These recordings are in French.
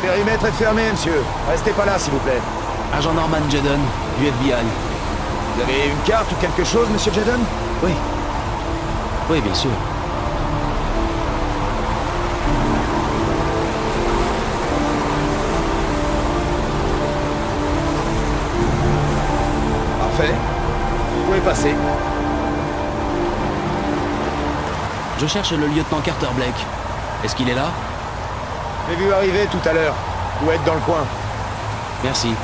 Périmètre est fermé, monsieur. Restez pas là, s'il vous plaît. Agent Norman Jaden, du FBI. Vous avez une carte ou quelque chose, monsieur Jaden? Oui. Oui, bien sûr. Parfait. Vous pouvez passer. Je cherche le lieutenant Carter Blake. Est-ce qu'il est là? J'ai vu arriver tout à l'heure. Il doit être dans le coin. Merci.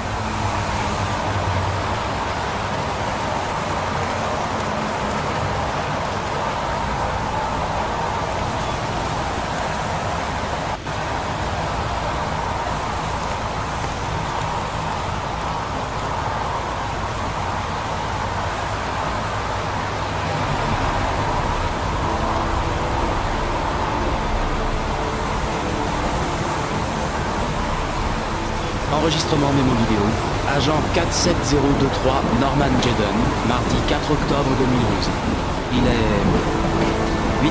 Enregistrement mémo vidéo. Agent 47023 Norman Jaden, mardi 4 octobre 2011. Il est 8h14.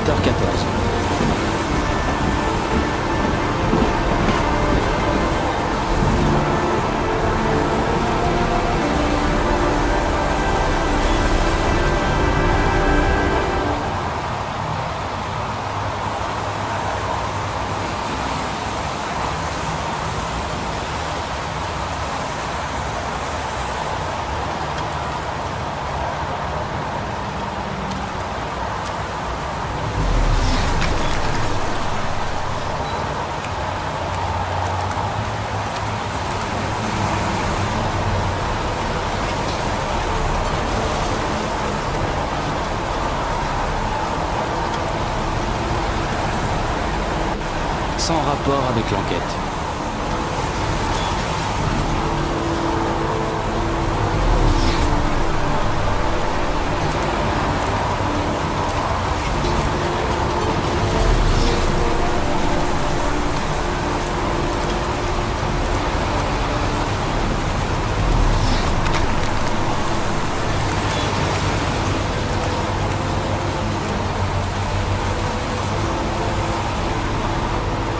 Sans rapport avec l'enquête.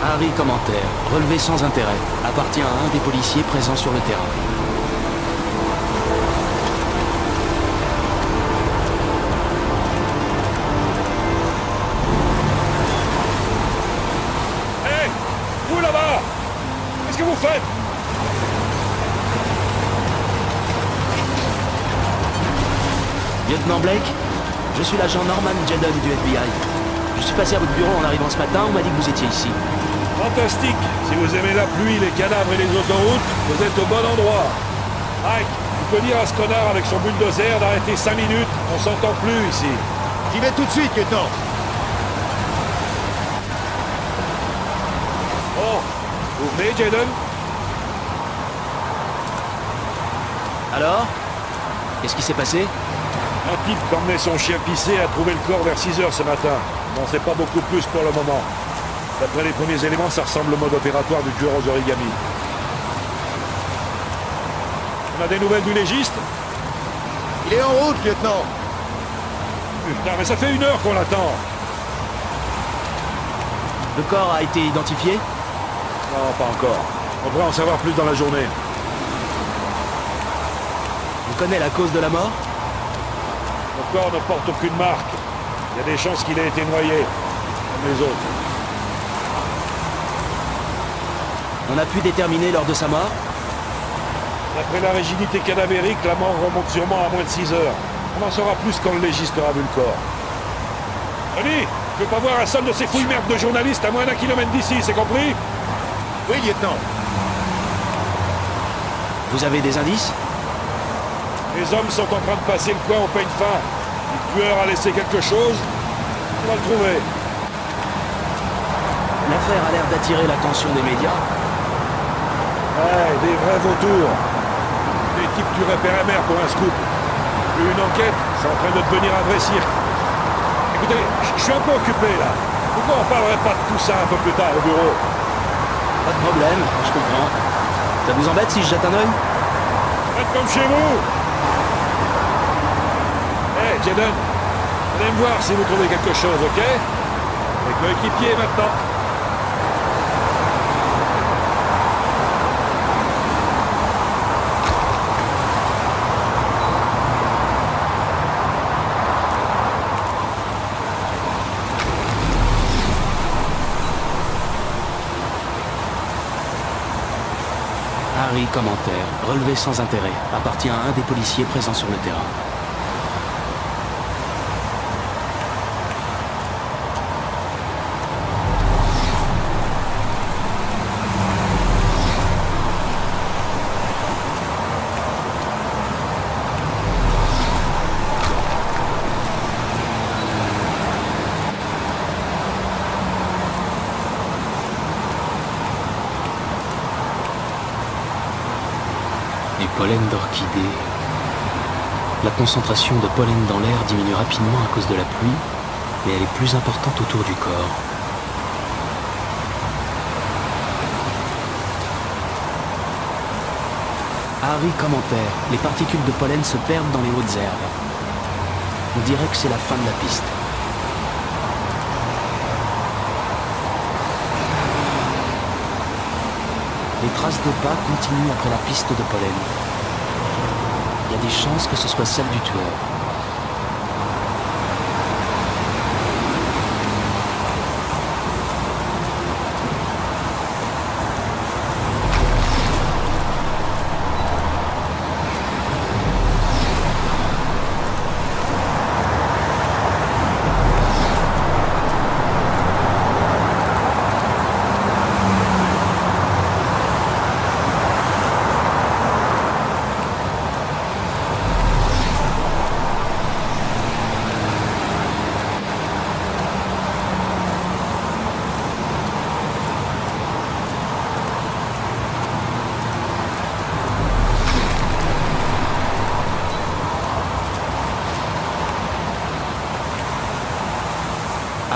Harry commentaire. Relevé sans intérêt. Appartient à un des policiers présents sur le terrain. Hé! Vous là-bas! Qu'est-ce que vous faites? Lieutenant Blake, je suis l'agent Norman Jaden du FBI. Je suis passé à votre bureau en arrivant ce matin, on m'a dit que vous étiez ici. Fantastique! Si vous aimez la pluie, les cadavres et les autoroutes, vous êtes au bon endroit. Mike, tu peux dire à ce connard avec son bulldozer d'arrêter 5 minutes, on s'entend plus ici. J'y vais tout de suite, lieutenant. Bon, vous venez, Jaden? Alors? Qu'est-ce qui s'est passé? Un type qui emmenait son chien pisser a trouvé le corps vers 6 h ce matin. On n'en sait pas beaucoup plus pour le moment. D'après les premiers éléments, ça ressemble au mode opératoire du tueur aux origamis. On a des nouvelles du légiste? Il est en route, lieutenant. Putain, mais ça fait 1 heure qu'on l'attend. Le corps a été identifié? Non, pas encore. On devrait en savoir plus dans la journée. On connaît la cause de la mort? Le corps ne porte aucune marque. Il y a des chances qu'il ait été noyé, comme les autres. On a pu déterminer lors de sa mort? D'après la rigidité cadavérique, la mort remonte sûrement à moins de 6 heures. On en saura plus quand le légiste aura vu le corps. Tony, je veux pas voir un seul de ces fouilles merdes de journalistes à moins d'1 kilomètre d'ici, c'est compris? Oui, lieutenant. Vous avez des indices? Les hommes sont en train de passer le coin au peigne fin. Le tueur a laissé quelque chose. On va le trouver. L'affaire a l'air d'attirer l'attention des médias. Ouais, des vrais vautours. Des types tueraient père et mère pour un scoop. Une enquête, c'est en train de devenir un vrai cirque. Écoutez, je suis un peu occupé là. Pourquoi on parlerait pas de tout ça un peu plus tard au bureau? Pas de problème, je comprends. Ça vous embête si je jette un œil? Faites comme chez vous. Hé, Jaden, allez me voir si vous trouvez quelque chose, ok? Avec le équipier maintenant. Harry, commentaire. Relevé sans intérêt. Appartient à un des policiers présents sur le terrain. Du pollen d'orchidée. La concentration de pollen dans l'air diminue rapidement à cause de la pluie, mais elle est plus importante autour du corps. Harry, commentaire. Les particules de pollen se perdent dans les hautes herbes. On dirait que c'est la fin de la piste. Les traces de pas continuent après la piste de pollen. Il y a des chances que ce soit celle du tueur.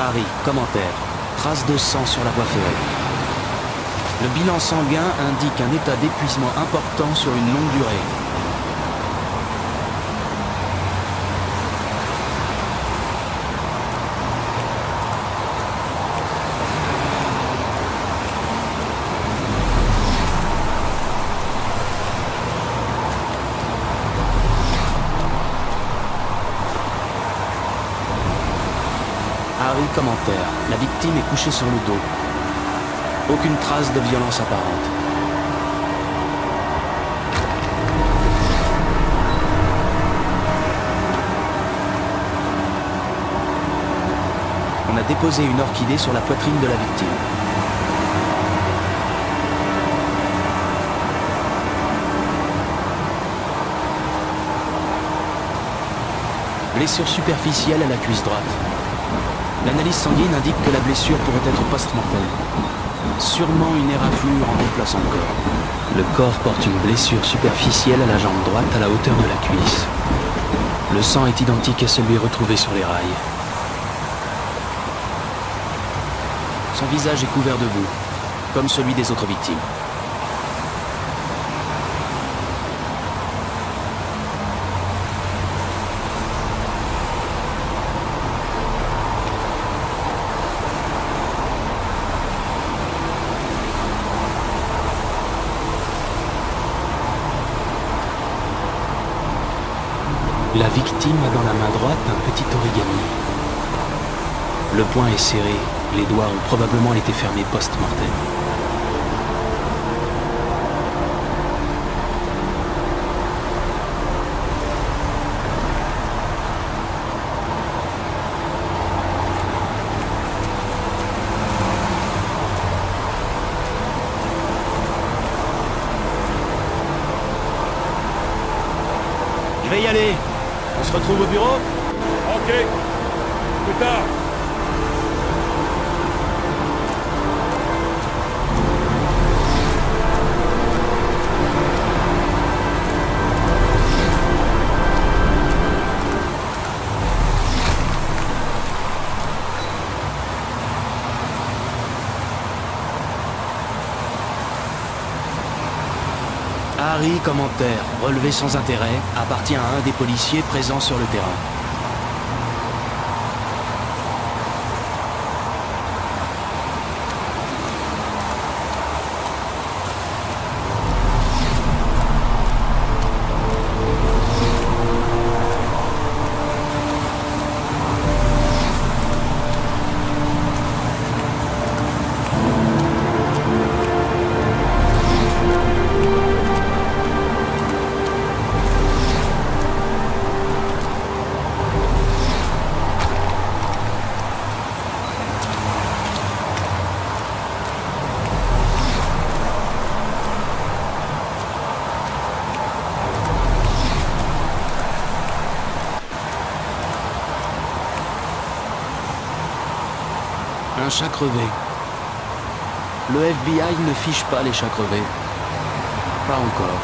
Harry, commentaire. Traces de sang sur la voie ferrée. Le bilan sanguin indique un état d'épuisement important sur une longue durée. Harry, commentaire. La victime est couchée sur le dos. Aucune trace de violence apparente. On a déposé une orchidée sur la poitrine de la victime. Blessure superficielle à la cuisse droite. L'analyse sanguine indique que la blessure pourrait être post-mortelle. Sûrement une éraflure en déplaçant le corps. Le corps porte une blessure superficielle à la jambe droite à la hauteur de la cuisse. Le sang est identique à celui retrouvé sur les rails. Son visage est couvert de boue, comme celui des autres victimes. La victime a dans la main droite un petit origami. Le poing est serré, les doigts ont probablement été fermés post-mortem. Je vais y aller. On se retrouve au bureau? Ok. Plus tard. Harry, commentaire. Relevé sans intérêt. Appartient à un des policiers présents sur le terrain. Un chat crevé. Le FBI ne fiche pas les chats crevés. Pas encore.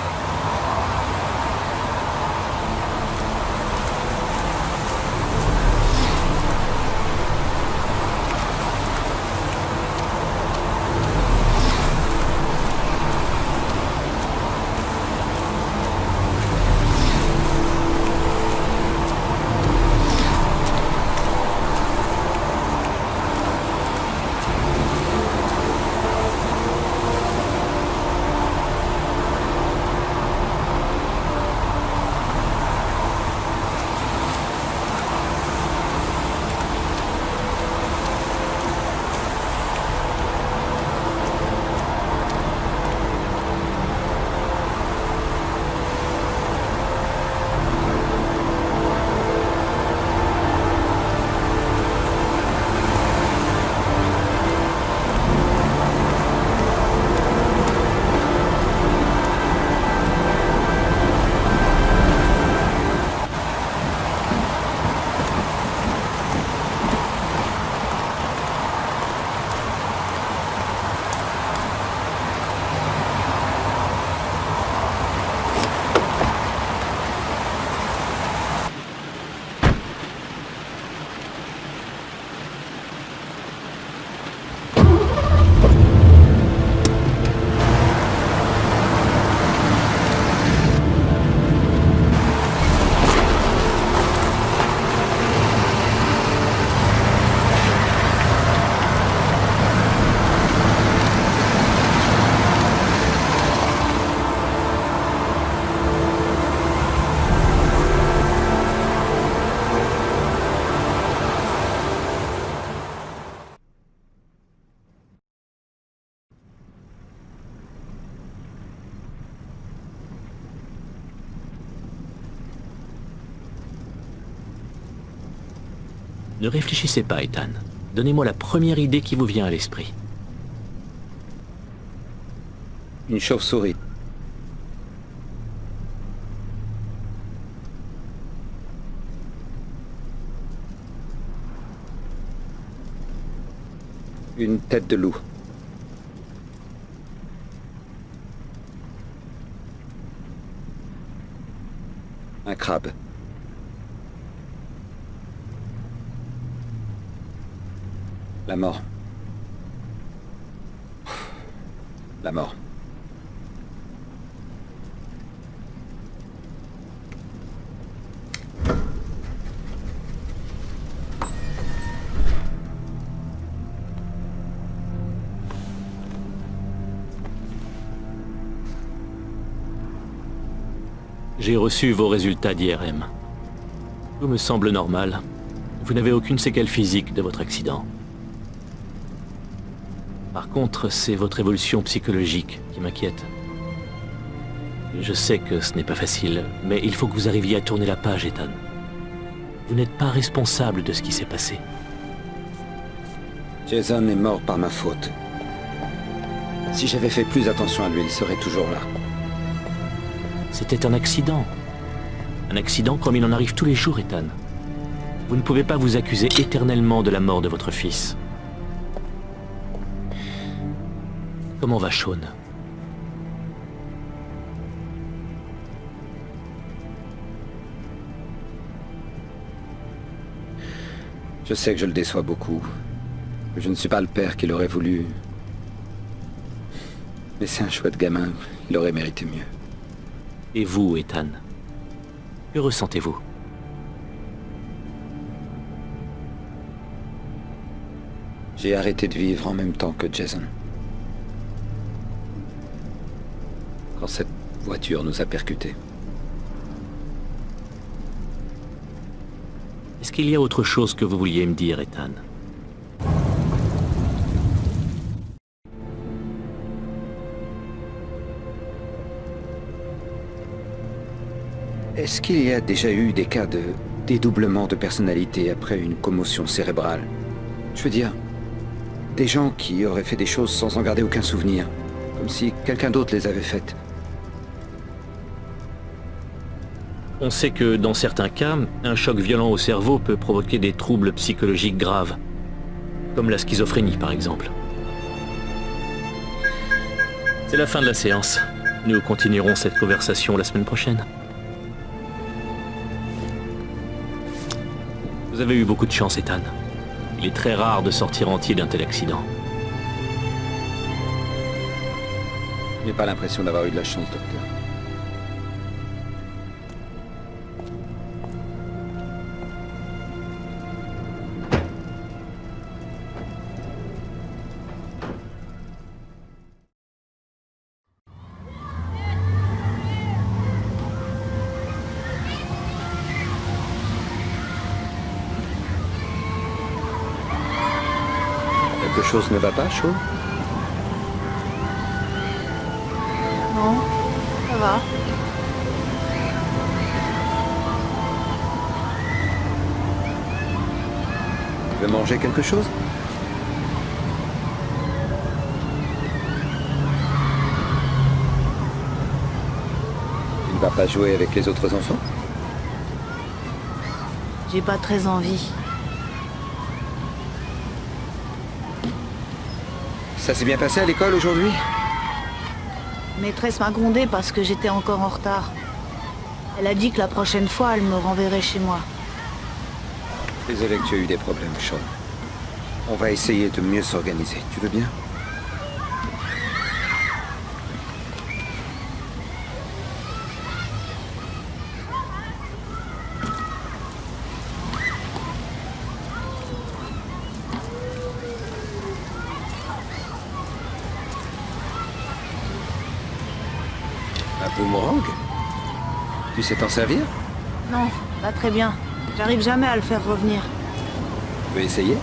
Ne réfléchissez pas, Ethan. Donnez-moi la première idée qui vous vient à l'esprit. Une chauve-souris. Une tête de loup. Un crabe. La mort. La mort. J'ai reçu vos résultats d'IRM. Tout me semble normal. Vous n'avez aucune séquelle physique de votre accident. Par contre, c'est votre évolution psychologique qui m'inquiète. Je sais que ce n'est pas facile, mais il faut que vous arriviez à tourner la page, Ethan. Vous n'êtes pas responsable de ce qui s'est passé. Jason est mort par ma faute. Si j'avais fait plus attention à lui, il serait toujours là. C'était un accident. Un accident comme il en arrive tous les jours, Ethan. Vous ne pouvez pas vous accuser éternellement de la mort de votre fils. Comment va Sean? Je sais que je le déçois beaucoup. Je ne suis pas le père qu'il aurait voulu. Mais c'est un chouette gamin. Il aurait mérité mieux. Et vous, Ethan? Que ressentez-vous? J'ai arrêté de vivre en même temps que Jason. Quand cette voiture nous a percutés. Est-ce qu'il y a autre chose que vous vouliez me dire, Ethan? Est-ce qu'il y a déjà eu des cas de dédoublement de personnalité après une commotion cérébrale? Je veux dire, des gens qui auraient fait des choses sans en garder aucun souvenir, comme si quelqu'un d'autre les avait faites. On sait que, dans certains cas, un choc violent au cerveau peut provoquer des troubles psychologiques graves. Comme la schizophrénie, par exemple. C'est la fin de la séance. Nous continuerons cette conversation la semaine prochaine. Vous avez eu beaucoup de chance, Ethan. Il est très rare de sortir entier d'un tel accident. J'ai pas l'impression d'avoir eu de la chance, docteur. Quelque chose ne va pas, Shaw? Non, ça va. Tu veux manger quelque chose? Tu ne vas pas jouer avec les autres enfants? J'ai pas très envie. Ça s'est bien passé à l'école aujourd'hui? Maîtresse m'a grondé parce que j'étais encore en retard. Elle a dit que la prochaine fois, elle me renverrait chez moi. Désolé que tu as eu des problèmes, Shaw. On va essayer de mieux s'organiser. Tu veux bien? Un boomerang? Tu sais t'en servir? Non, pas très bien. J'arrive jamais à le faire revenir. Tu veux essayer?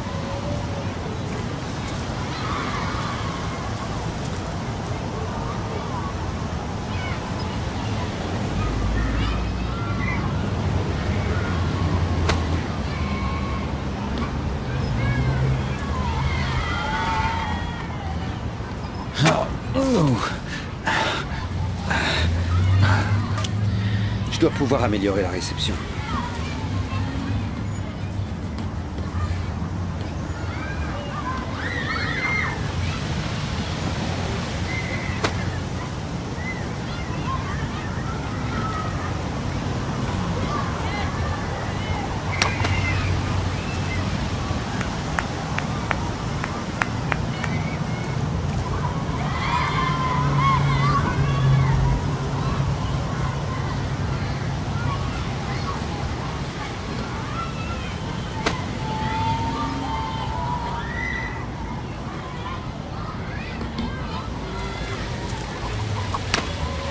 Je dois pouvoir améliorer la réception.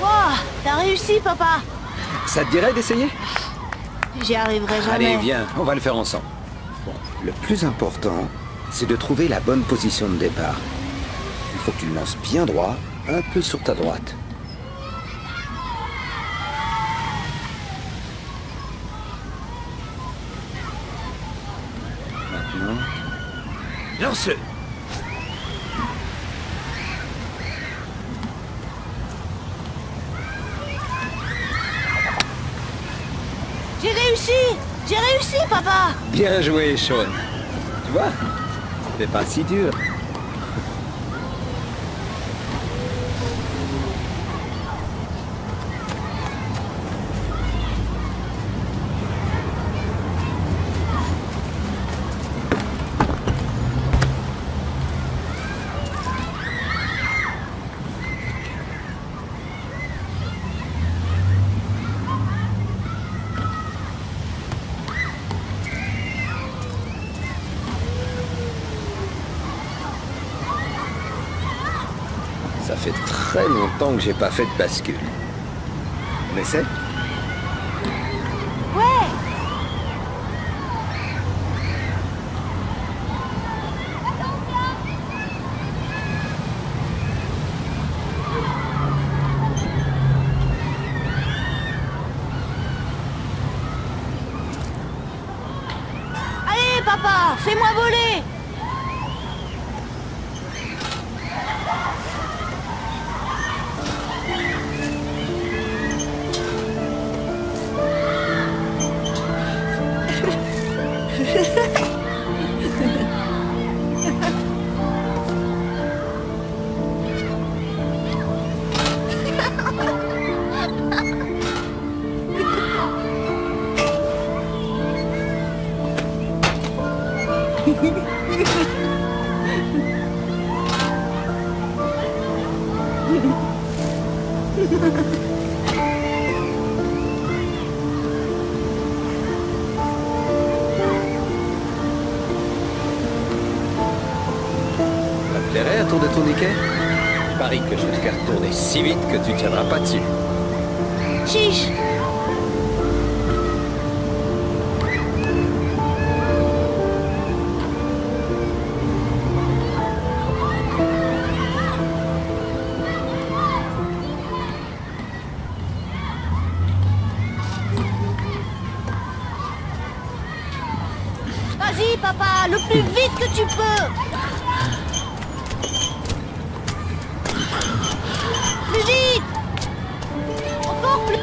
Wouah, t'as réussi, papa. Ça te dirait d'essayer? J'y arriverai jamais. Allez, viens, on va le faire ensemble. Bon, le plus important, c'est de trouver la bonne position de départ. Il faut que tu le lances bien droit, un peu sur ta droite. Maintenant... Lance-le! J'ai réussi, papa. Bien joué, Sean. Tu vois? C'est pas si dur. Ça fait très longtemps que j'ai pas fait de bascule. On essaie? Ouais. Allez, papa, fais-moi voler. Ça te plairait un tour de tourniquet? Je parie que je vais te faire tourner si vite que tu tiendras pas dessus. Chiche. Vas-y, papa, le plus vite que tu peux. Plus vite. Encore plus.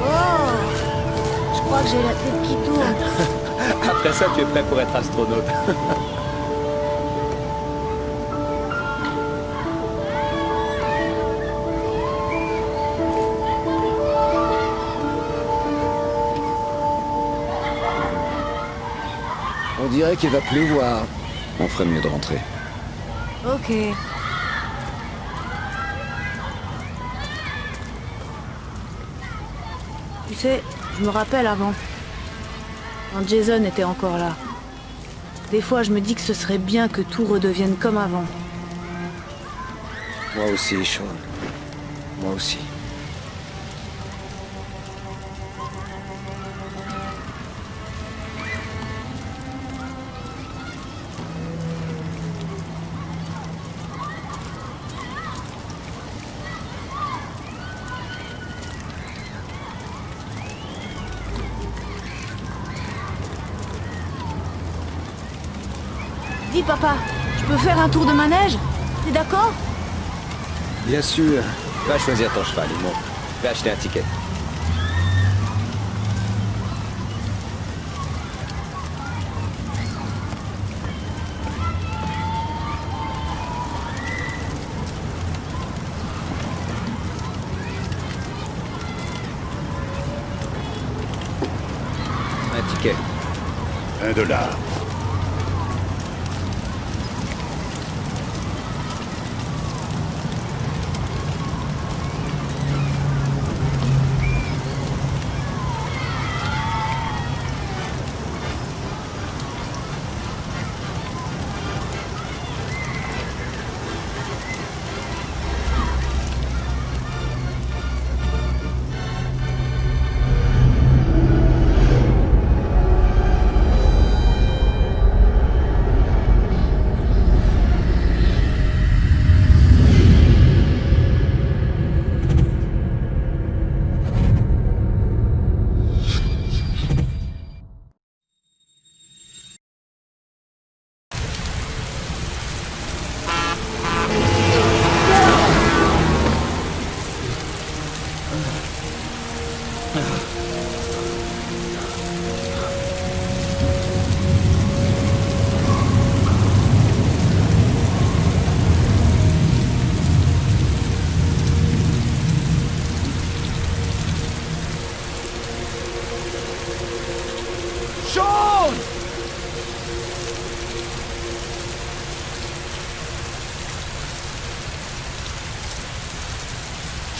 Oh, je crois que j'ai la tête qui tourne. Après ça, tu es prêt pour être astronaute. On dirait qu'il va pleuvoir. On ferait mieux de rentrer. Ok. Tu sais, je me rappelle avant, quand Jason était encore là. Des fois, je me dis que ce serait bien que tout redevienne comme avant. Moi aussi, Sean. Moi aussi. Dis papa, je peux faire un tour de manège? T'es d'accord? Bien sûr. Va choisir ton cheval, Imo. Je vais acheter un ticket. Un ticket. $1. Sean!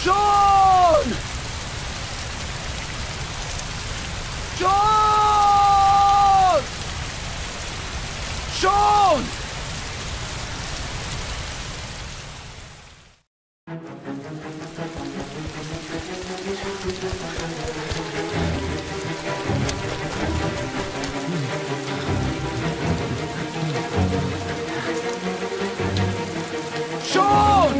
Sean! Sean! Sean! Sean!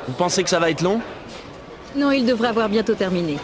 Vous pensez que ça va être long? Non, il devrait avoir bientôt terminé.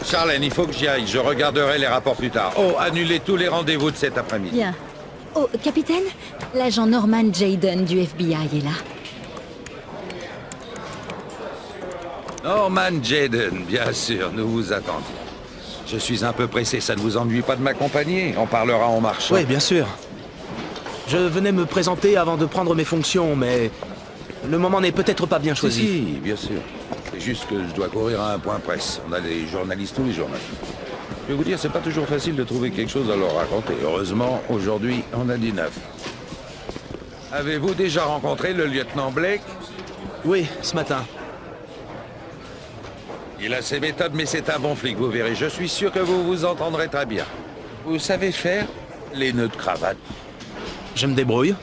Charlène, il faut que j'y aille. Je regarderai les rapports plus tard. Oh, annulez tous les rendez-vous de cet après-midi. Bien. Oh, capitaine, l'agent Norman Jayden du FBI est là. Norman Jayden, bien sûr, nous vous attendions. Je suis un peu pressé, ça ne vous ennuie pas de m'accompagner? On parlera en marchant. Oui, bien sûr. Je venais me présenter avant de prendre mes fonctions, mais le moment n'est peut-être pas bien choisi. Si, bien sûr. C'est juste que je dois courir à un point presse. On a des journalistes tous les jours maintenant. Je vais vous dire, c'est pas toujours facile de trouver quelque chose à leur raconter. Heureusement, aujourd'hui, on a du neuf. Avez-vous déjà rencontré le lieutenant Blake? Oui, ce matin. Il a ses méthodes, mais c'est un bon flic, vous verrez. Je suis sûr que vous vous entendrez très bien. Vous savez faire les nœuds de cravate? Je me débrouille.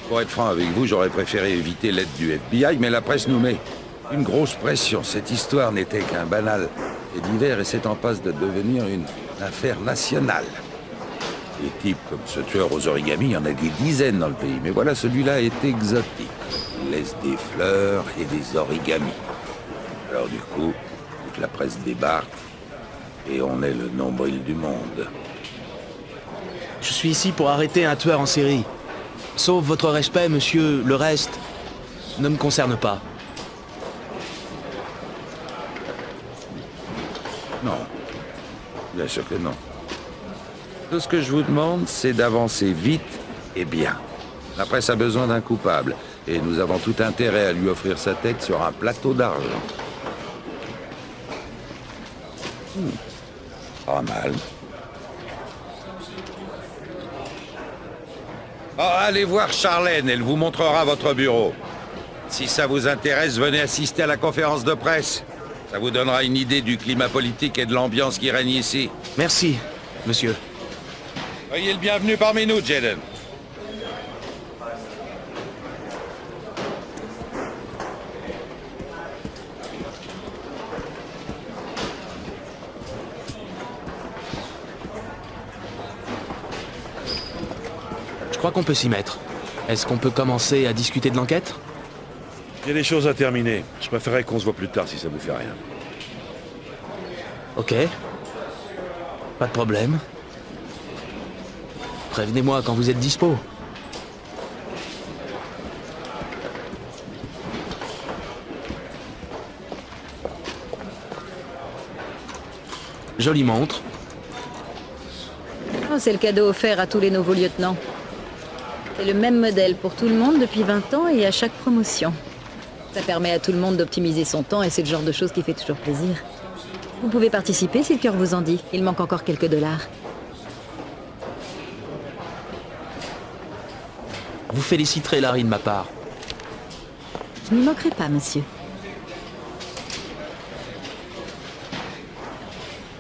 Pour être franc avec vous, j'aurais préféré éviter l'aide du FBI, mais la presse nous met une grosse pression. Cette histoire n'était qu'un banal fait divers et c'est en passe de devenir une affaire nationale. Des types comme ce tueur aux origamis, il y en a des dizaines dans le pays, mais voilà, celui-là est exotique. Il laisse des fleurs et des origamis. Alors du coup, toute la presse débarque et on est le nombril du monde. Je suis ici pour arrêter un tueur en série. Sauf votre respect, monsieur, le reste ne me concerne pas. Non. Bien sûr que non. Tout ce que je vous demande, c'est d'avancer vite et bien. La presse a besoin d'un coupable, et nous avons tout intérêt à lui offrir sa tête sur un plateau d'argent. Pas mal. Oh, allez voir Charlène, elle vous montrera votre bureau. Si ça vous intéresse, venez assister à la conférence de presse. Ça vous donnera une idée du climat politique et de l'ambiance qui règne ici. Merci, monsieur. Soyez le bienvenu parmi nous, Jayden. Je crois qu'on peut s'y mettre. Est-ce qu'on peut commencer à discuter de l'enquête? Il y a des choses à terminer. Je préférerais qu'on se voit plus tard si ça vous fait rien. Ok. Pas de problème. Prévenez-moi quand vous êtes dispo. Jolie montre. Oh, c'est le cadeau offert à tous les nouveaux lieutenants. C'est le même modèle pour tout le monde depuis 20 ans et à chaque promotion. Ça permet à tout le monde d'optimiser son temps et c'est le genre de choses qui fait toujours plaisir. Vous pouvez participer si le cœur vous en dit. Il manque encore quelques dollars. Vous féliciterez Larry de ma part. Je n'y manquerai pas, monsieur.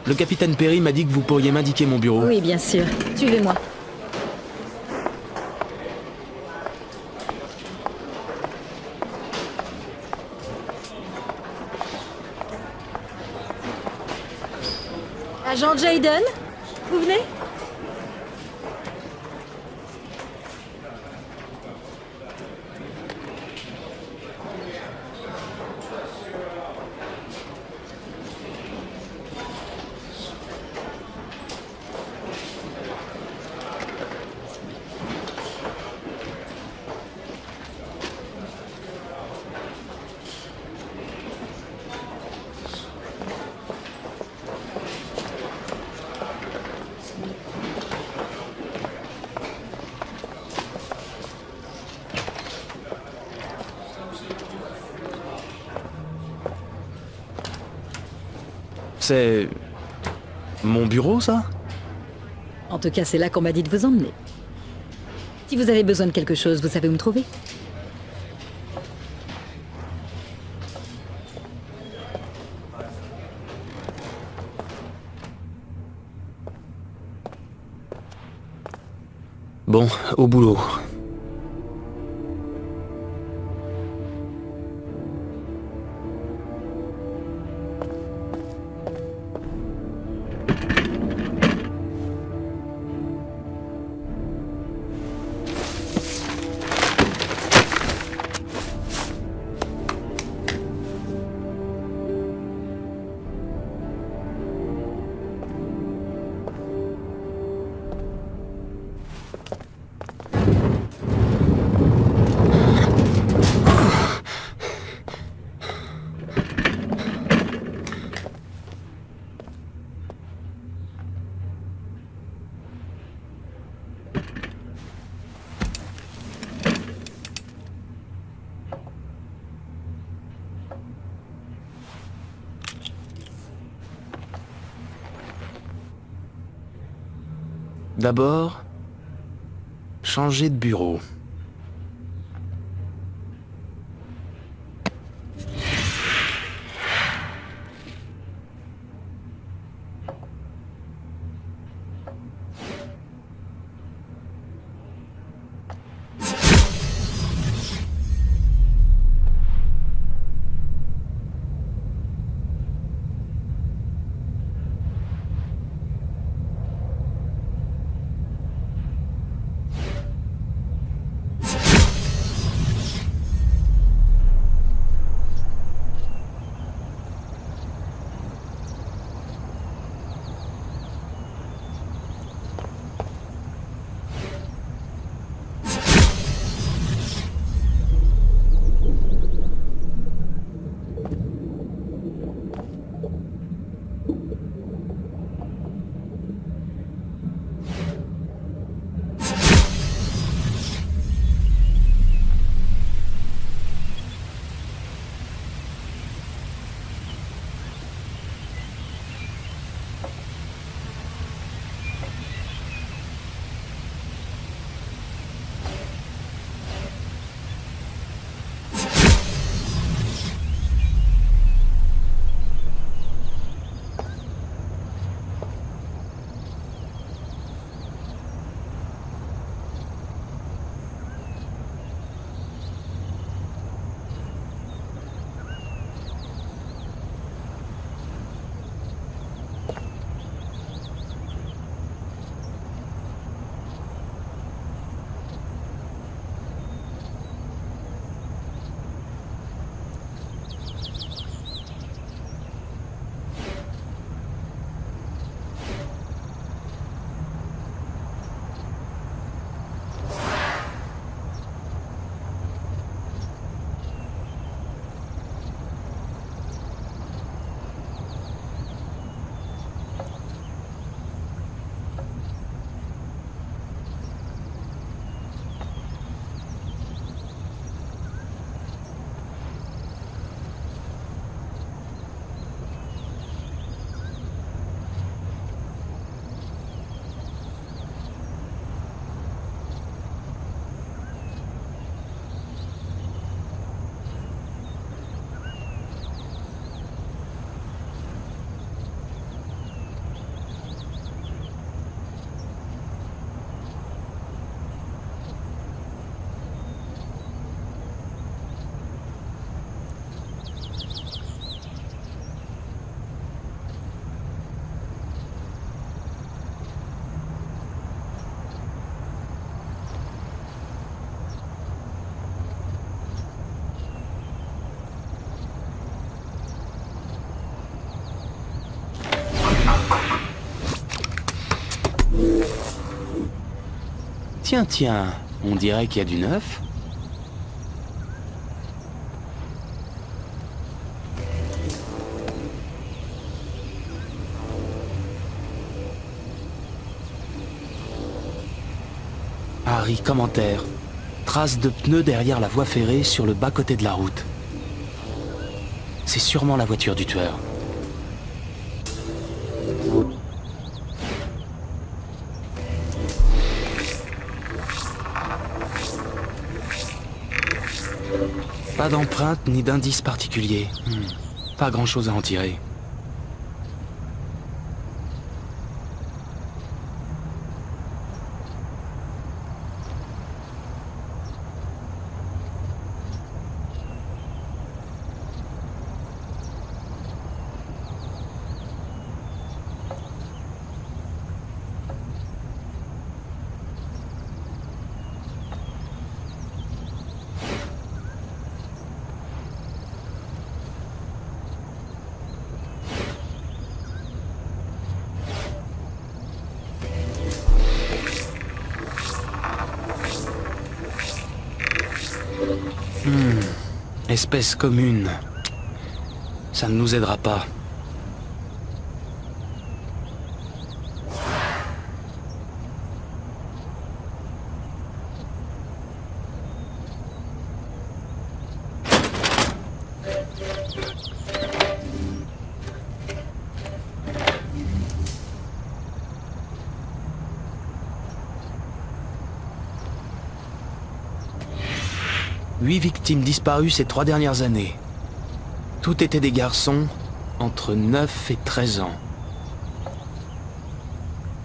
Le capitaine Perry m'a dit que vous pourriez m'indiquer mon bureau. Oui, bien sûr. Suivez-moi. Agent Jayden, vous venez? C'est... mon bureau, ça? En tout cas, c'est là qu'on m'a dit de vous emmener. Si vous avez besoin de quelque chose, vous savez où me trouver. Bon, au boulot. D'abord, changer de bureau. Tiens, on dirait qu'il y a du neuf. Harry, commentaire. Traces de pneus derrière la voie ferrée sur le bas-côté de la route. C'est sûrement la voiture du tueur. Pas d'empreinte ni d'indice particulier. Pas grand-chose à en tirer. Espèce commune. Ça ne nous aidera pas. Huit victimes disparues ces 3 dernières années. Toutes étaient des garçons entre 9 et 13 ans.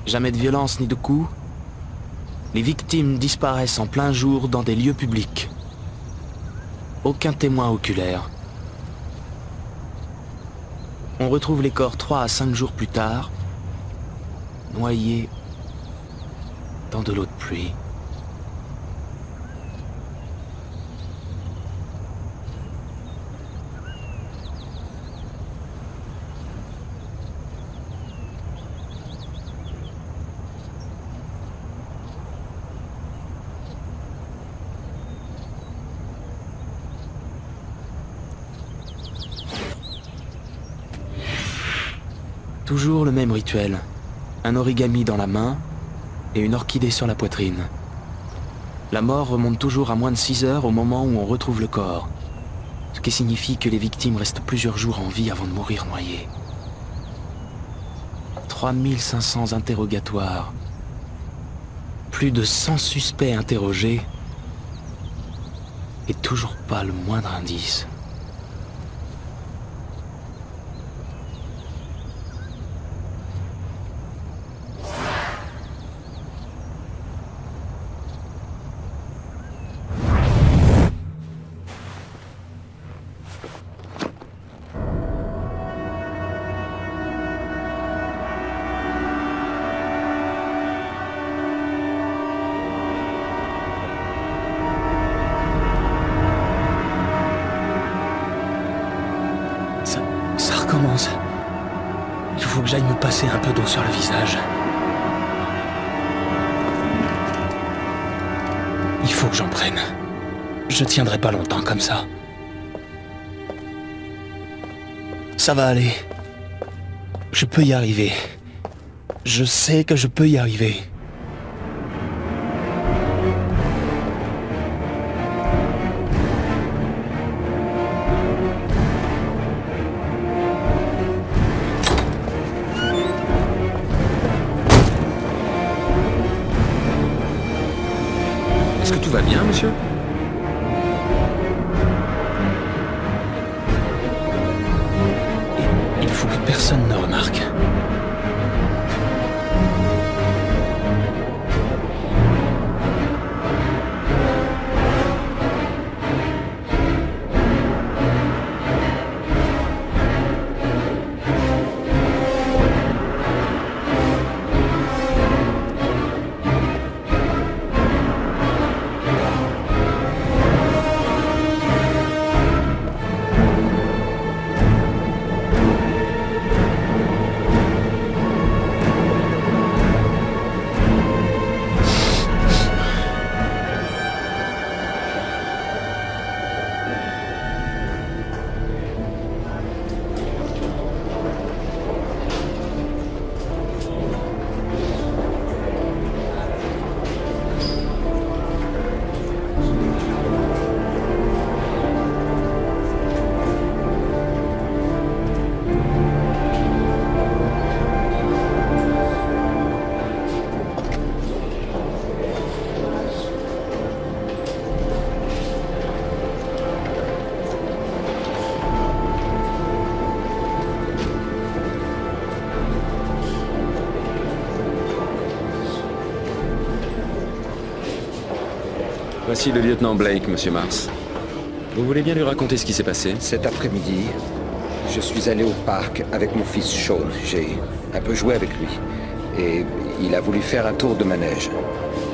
Jamais de violence ni de coups. Les victimes disparaissent en plein jour dans des lieux publics. Aucun témoin oculaire. On retrouve les corps 3 à 5 jours plus tard, noyés dans de l'eau de pluie. Toujours le même rituel. Un origami dans la main et une orchidée sur la poitrine. La mort remonte toujours à moins de 6 heures au moment où on retrouve le corps. Ce qui signifie que les victimes restent plusieurs jours en vie avant de mourir noyées. 3500 interrogatoires. Plus de 100 suspects interrogés. Et toujours pas le moindre indice. Ça recommence. Il faut que j'aille me passer un peu d'eau sur le visage. Il faut que j'en prenne. Je tiendrai pas longtemps comme ça. Ça va aller. Je peux y arriver. Je sais que je peux y arriver. Est-ce que tout va bien, monsieur? Il faut que personne ne remarque. Voici le lieutenant Blake, monsieur Mars. Vous voulez bien lui raconter ce qui s'est passé? Cet après-midi, je suis allé au parc avec mon fils Sean. J'ai un peu joué avec lui. Et il a voulu faire un tour de manège.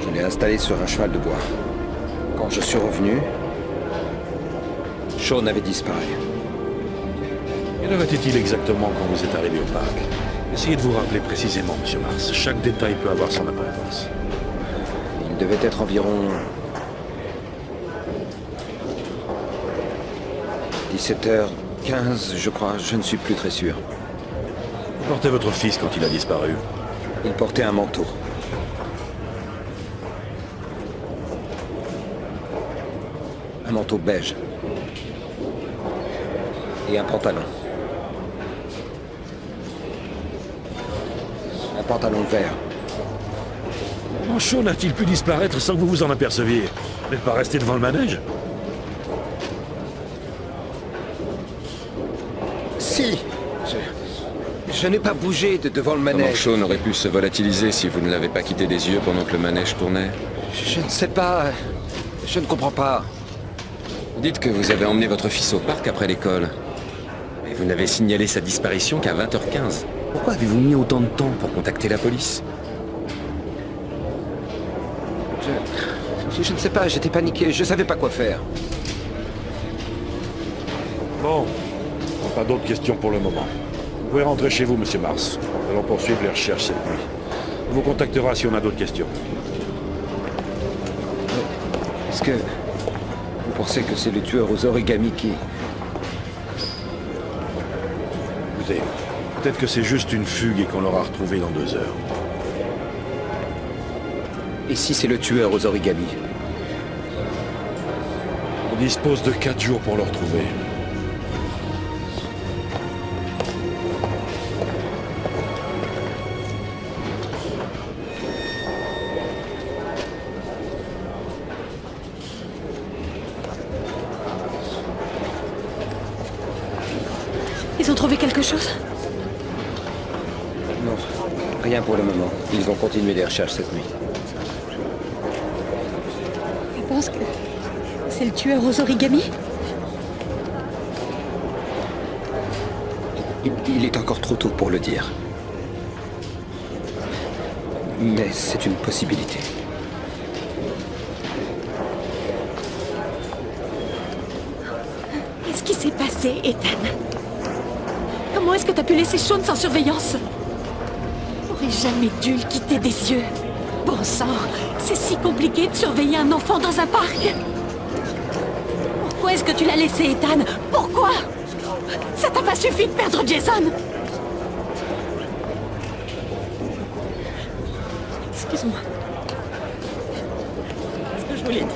Je l'ai installé sur un cheval de bois. Quand je suis revenu, Sean avait disparu. Quelle heure était-il exactement quand vous êtes arrivé au parc? Essayez de vous rappeler précisément, monsieur Mars. Chaque détail peut avoir son importance. Il devait être environ 17h15, je crois. Je ne suis plus très sûr. Où portait votre fils quand il a disparu? Il portait un manteau. Un manteau beige. Et un pantalon. Un pantalon vert. Comment Sean a-t-il pu disparaître sans que vous vous en aperceviez? Vous n'êtes pas resté devant le manège? Si. Je n'ai pas bougé de devant le Comment manège. Sean aurait pu se volatiliser si vous ne l'avez pas quitté des yeux pendant que le manège tournait? Je ne sais pas. Je ne comprends pas. Vous dites que vous avez emmené votre fils au parc après l'école. Mais vous n'avez signalé sa disparition qu'à 20h15. Pourquoi avez-vous mis autant de temps pour contacter la police? Je ne sais pas, j'étais paniqué, je savais pas quoi faire. Bon. Pas d'autres questions pour le moment. Vous pouvez rentrer chez vous, monsieur Mars. Nous allons poursuivre les recherches cette nuit. On vous contactera si on a d'autres questions. Est-ce que vous pensez que c'est le tueur aux origamis qui... Écoutez, peut-être que c'est juste une fugue et qu'on l'aura retrouvé dans 2 heures. Et si c'est le tueur aux origamis? On dispose de 4 jours pour le retrouver. Ils ont trouvé quelque chose? Non, rien pour le moment. Ils vont continuer les recherches cette nuit. Tu penses que c'est le tueur aux origamis? Il est encore trop tôt pour le dire. Mais c'est une possibilité. Qu'est-ce qui s'est passé, Ethan? Comment est-ce que t'as pu laisser Sean sans surveillance? J'aurais jamais dû le quitter des yeux. Bon sang, c'est si compliqué de surveiller un enfant dans un parc. Pourquoi est-ce que tu l'as laissé, Ethan? Pourquoi? Ça t'a pas suffi de perdre Jason? Excuse-moi. C'est ce que je voulais dire.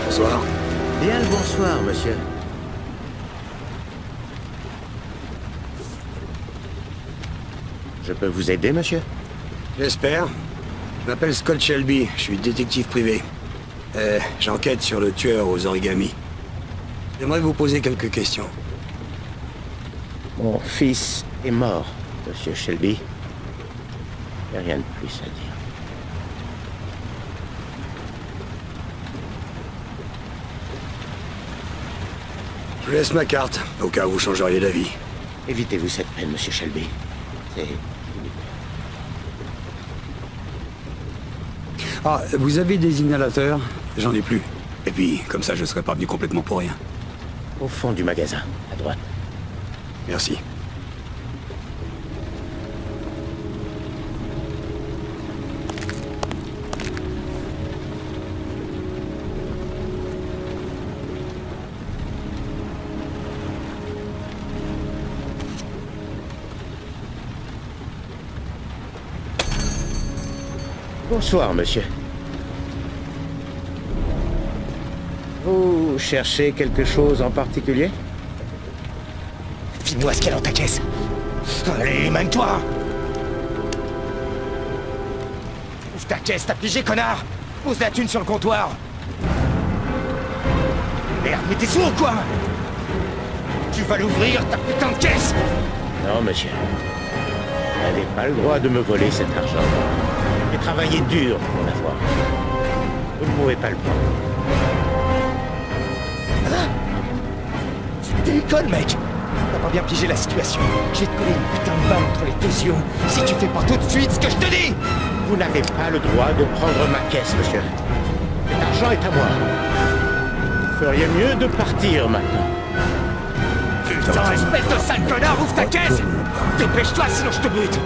Bonsoir. Bien le bonsoir, monsieur. Je peux vous aider, monsieur? J'espère. Je m'appelle Scott Shelby, je suis détective privé. J'enquête sur le tueur aux origamis. J'aimerais vous poser quelques questions. Mon fils est mort, monsieur Shelby. Il n'y a rien de plus à dire. Je vous laisse ma carte, au cas où vous changeriez d'avis. Évitez-vous cette peine, monsieur Shelby. C'est... Ah, vous avez des inhalateurs? J'en ai plus. Et puis, comme ça, je serais pas venu complètement pour rien. Au fond du magasin, à droite. Merci. Bonsoir, monsieur. Vous cherchez quelque chose en particulier? Dis-moi ce qu'il y a dans ta caisse. Allez, mène-toi. Ouvre ta caisse, t'as pigé, connard. Pose la thune sur le comptoir. Merde, mais t'es sourd ou quoi? Tu vas l'ouvrir, ta putain de caisse. Non, monsieur. Vous n'avez pas le droit de me voler cet argent. J'ai travaillé dur pour l'avoir. Vous ne pouvez pas le prendre. Tu déconnes, mec. T'as pas bien pigé la situation. Je vais te coller une putain de balle entre les deux yeux si tu fais pas tout de suite ce que je te dis. Vous n'avez pas le droit de prendre ma caisse, monsieur. Cet argent est à moi. Vous feriez mieux de partir maintenant. Putain, espèce de sale connard, ouvre ta caisse. Dépêche-toi, sinon je te bute.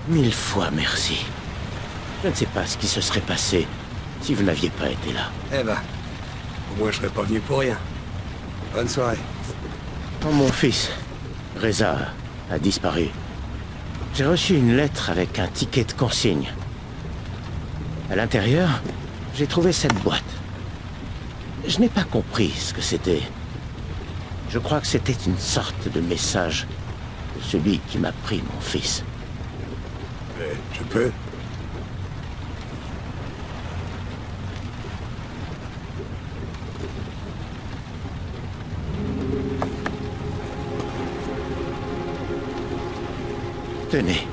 Mille fois merci. Je ne sais pas ce qui se serait passé si vous n'aviez pas été là. Eh ben, au moins je serais pas venu pour rien. Bonne soirée. Quand mon fils, Reza, a disparu, j'ai reçu une lettre avec un ticket de consigne. À l'intérieur, j'ai trouvé cette boîte. Je n'ai pas compris ce que c'était. Je crois que c'était une sorte de message de celui qui m'a pris mon fils. Je peux. Tenez,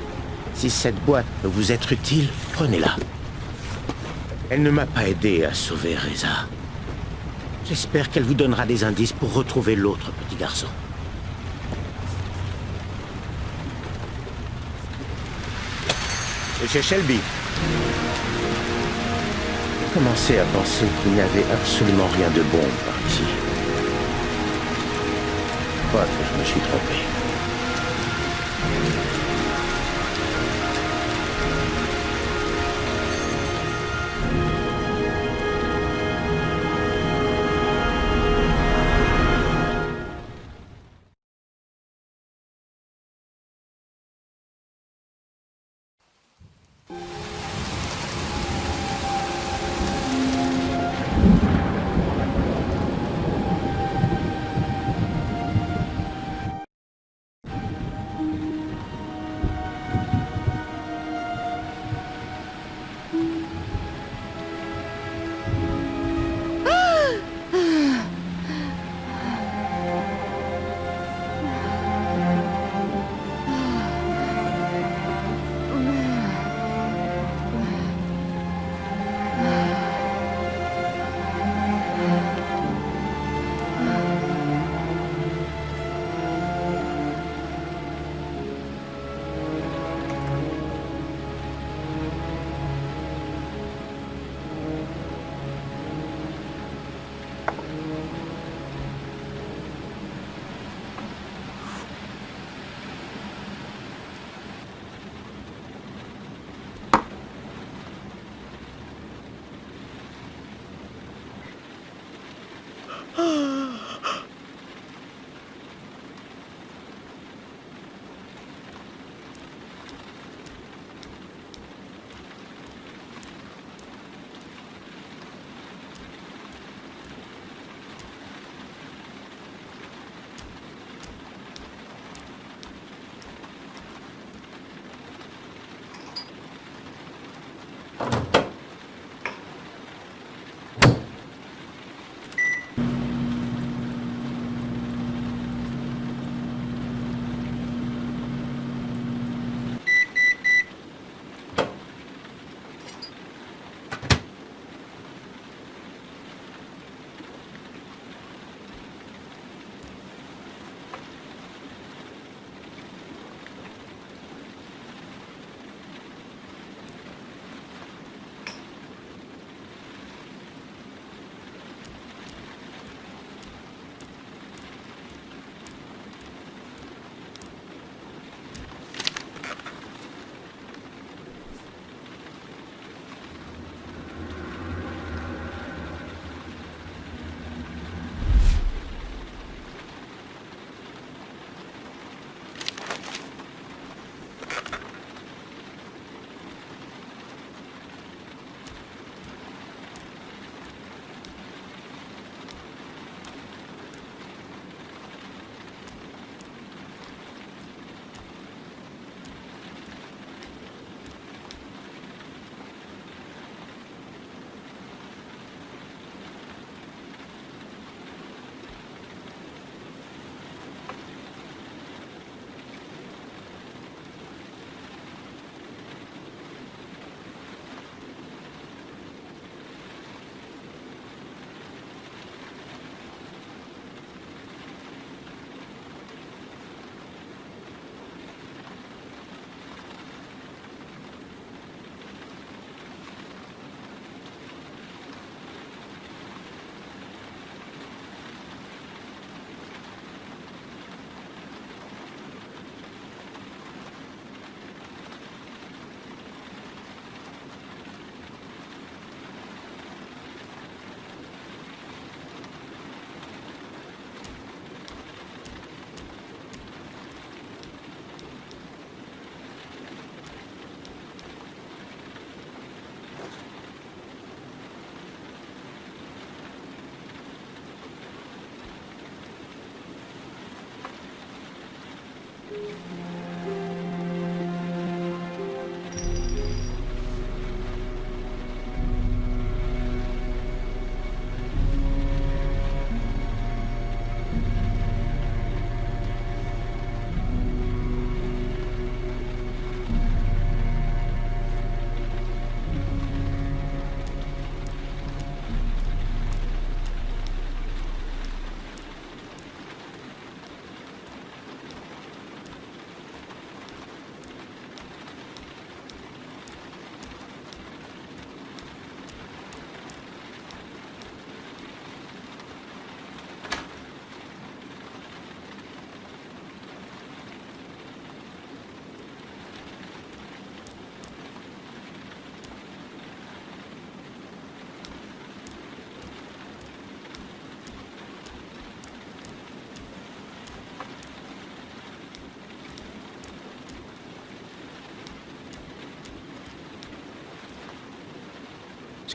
si cette boîte peut vous être utile, prenez-la. Elle ne m'a pas aidé à sauver Reza. J'espère qu'elle vous donnera des indices pour retrouver l'autre petit garçon. Monsieur Shelby. J'ai commencé à penser qu'il n'y avait absolument rien de bon par ici. Je crois que je me suis trompé.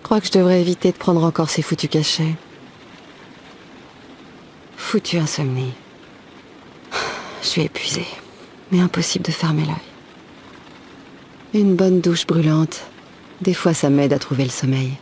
Je crois que je devrais éviter de prendre encore ces foutus cachets. Foutue insomnie. Je suis épuisée, mais impossible de fermer l'œil. Une bonne douche brûlante. Des fois, ça m'aide à trouver le sommeil.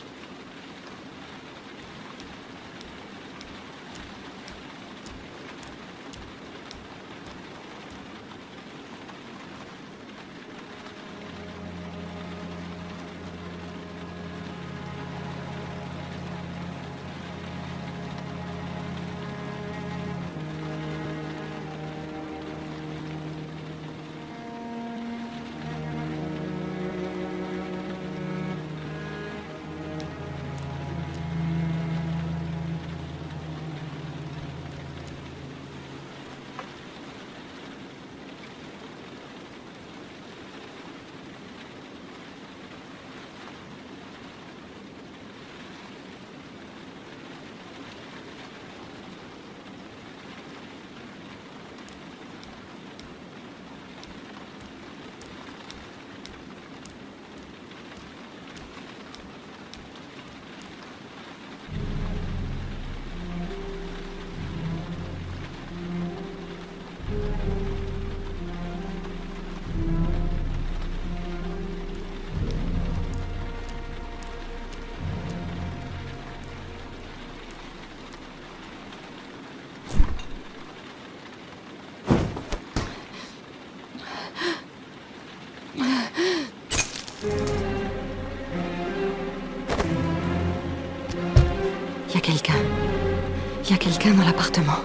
Il y a quelqu'un dans l'appartement.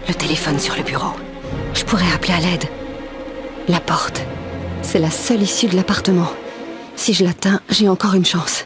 Le téléphone sur le bureau. Je pourrais appeler à l'aide. La porte. C'est la seule issue de l'appartement. Si je l'atteins, j'ai encore une chance.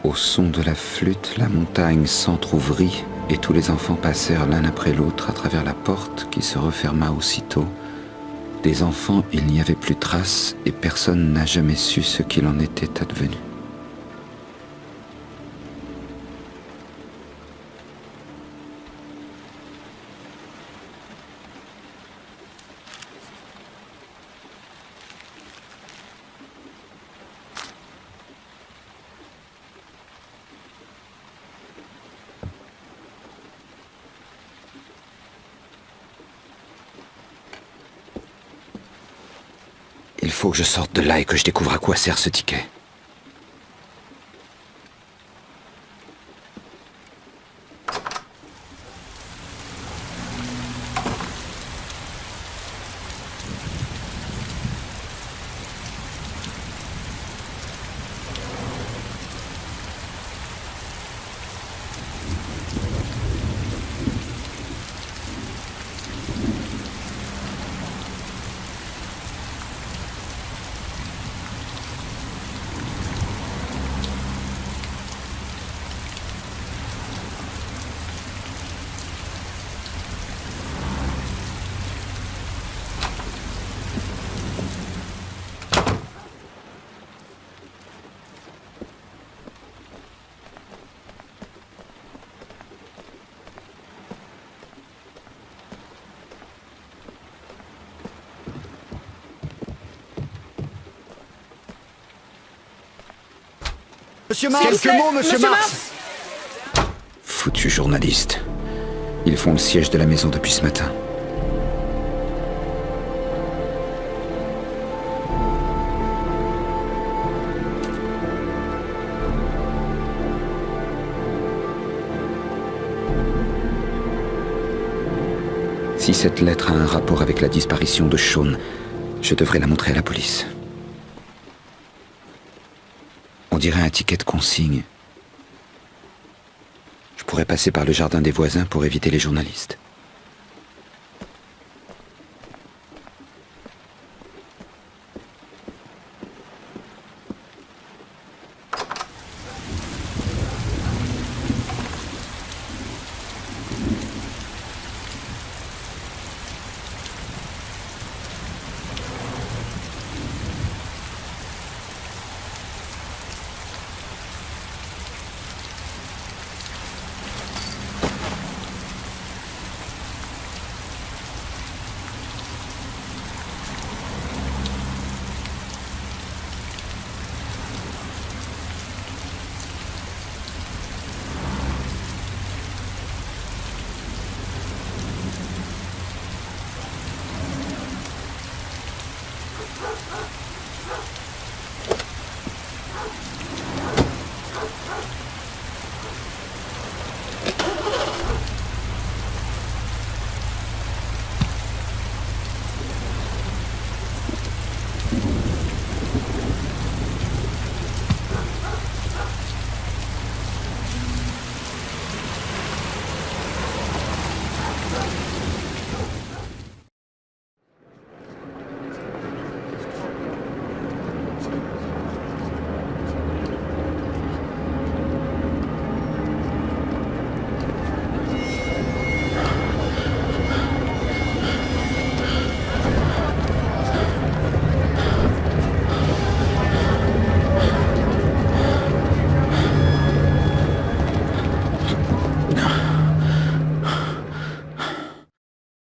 Au son de la flûte, la montagne s'entr'ouvrit et tous les enfants passèrent l'un après l'autre à travers la porte qui se referma aussitôt. Des enfants, il n'y avait plus trace et personne n'a jamais su ce qu'il en était advenu. Il faut que je sorte de là et que je découvre à quoi sert ce ticket. Monsieur Mars, quelques mots, Monsieur Mars. Foutus journalistes. Ils font le siège de la maison depuis ce matin. Si cette lettre a un rapport avec la disparition de Shaun, je devrais la montrer à la police. On dirait un ticket de consigne. Je pourrais passer par le jardin des voisins pour éviter les journalistes.